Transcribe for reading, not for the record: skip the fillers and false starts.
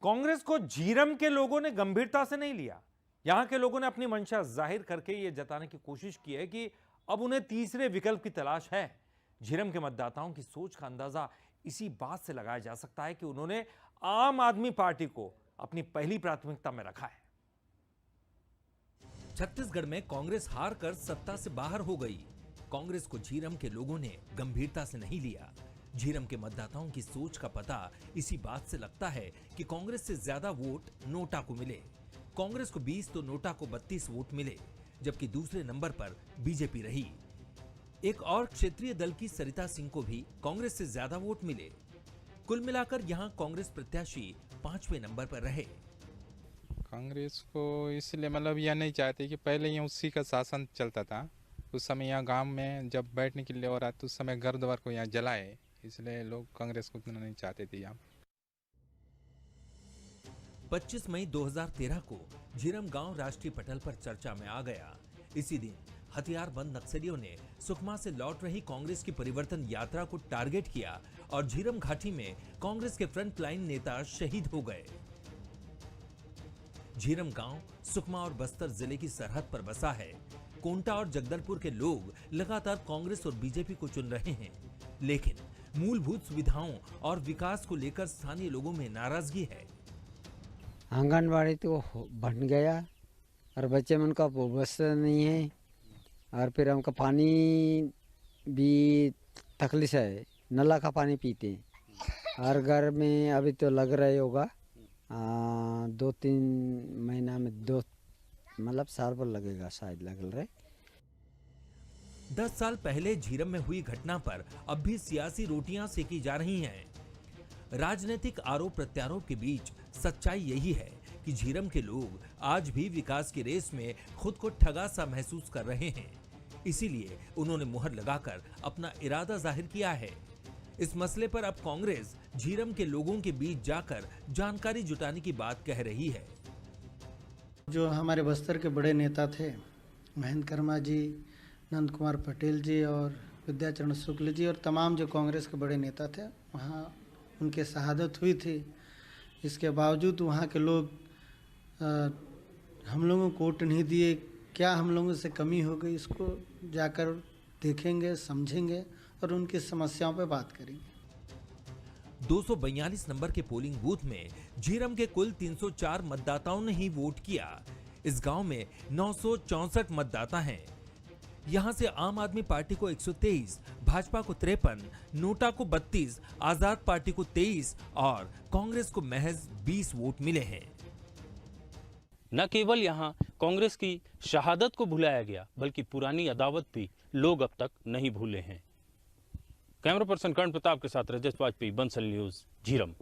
कांग्रेस को झीरम के लोगों ने गंभीरता से नहीं लिया। यहां के लोगों ने अपनी मंशा जाहिर करके यह जताने की कोशिश की है कि अब उन्हें तीसरे विकल्प की तलाश है। झीरम के मतदाताओं की सोच का अंदाजा इसी बात से लगाया जा सकता है कि उन्होंने आम आदमी पार्टी को अपनी पहली प्राथमिकता में रखा है। छत्तीसगढ़ में कांग्रेस हार कर सत्ता से बाहर हो गई। कांग्रेस को झीरम के लोगों ने गंभीरता से नहीं लिया। झीरम के मतदाताओं की सोच का पता इसी बात से लगता है कि कांग्रेस से ज्यादा वोट नोटा को मिले। कांग्रेस को 20 तो नोटा को 32 वोट मिले, जबकि दूसरे नंबर पर बीजेपी रही। एक और क्षेत्रीय दल की सरिता सिंह को भी कांग्रेस से ज्यादा वोट मिले। कुल मिलाकर यहां कांग्रेस प्रत्याशी 5वें नंबर पर रहे। कांग्रेस को इसलिए मतलब यह नहीं चाहते कि पहले यहाँ उसी का शासन चलता था। उस समय यहाँ गांव में जब बैठने के लिए हो रहा तो उस समय घर द्वार को यहाँ जलाए, इसलिए लोग कांग्रेस को उतना नहीं चाहते थे। यहाँ 25 मई 2013 को झीरम गांव राष्ट्रीय पटल पर चर्चा में आ गया। इसी दिन हथियारबंद नक्सलियों ने सुकमा से लौट रही कांग्रेस की परिवर्तन यात्रा को टारगेट किया और झीरम घाटी में कांग्रेस के फ्रंट लाइन नेता शहीद हो गए। झीरम गांव सुकमा और बस्तर जिले की सरहद पर बसा है। कोंटा और जगदलपुर के लोग लगातार कांग्रेस और बीजेपी को चुन रहे हैं, लेकिन मूलभूत सुविधाओं और विकास को लेकर स्थानीय लोगों में नाराजगी है। आंगनबाड़ी तो बन गया और बच्चे मन का व्यवस्था नहीं है, और फिर हमका पानी भी तकलीफ है। नला का पानी पीते हैं। हर घर में अभी तो लग रहे होगा 2-3 महीना में मतलब साल भर लगेगा शायद लग रहे। 10 साल पहले झीरम में हुई घटना पर अब भी सियासी रोटियां सेकी जा रही हैं। राजनीतिक आरोप प्रत्यारोप के बीच सच्चाई यही है कि झीरम के लोग आज भी विकास की रेस में खुद को ठगा सा महसूस कर रहे हैं। इसीलिए उन्होंने मुहर लगाकर अपना इरादा जाहिर किया है। इस मसले पर अब कांग्रेस झीरम के लोगों के बीच जाकर जानकारी जुटाने की बात कह रही है। जो हमारे बस्तर के बड़े नेता थे, महेंद्र कर्मा जी, नंद कुमार पटेल जी और विद्याचरण शुक्ल जी और तमाम जो कांग्रेस के बड़े नेता थे, वहाँ उनके शहादत हुई थी। इसके बावजूद वहाँ के लोग हम लोगों को वोट नहीं दिए। क्या हम लोगों से कमी हो गई, इसको जाकर देखेंगे, समझेंगे और उनकी समस्याओं पे बात करेंगे। 242 नंबर के पोलिंग बूथ में झीरम के कुल 304 मतदाताओं ने ही वोट किया। इस गांव में 964 मतदाता हैं। यहां से आम आदमी पार्टी को 123, भाजपा को 53, नोटा को 32, आजाद पार्टी को 23 और कांग्रेस को महज 20 वोट मिले हैं। न केवल यहां कांग्रेस की शहादत को भुलाया गया, बल्कि पुरानी अदावत भी लोग अब तक नहीं भूले हैं। कैमरा पर्सन कर्ण प्रताप के साथ रजत वाजपेयी, बंसल न्यूज, झीरम।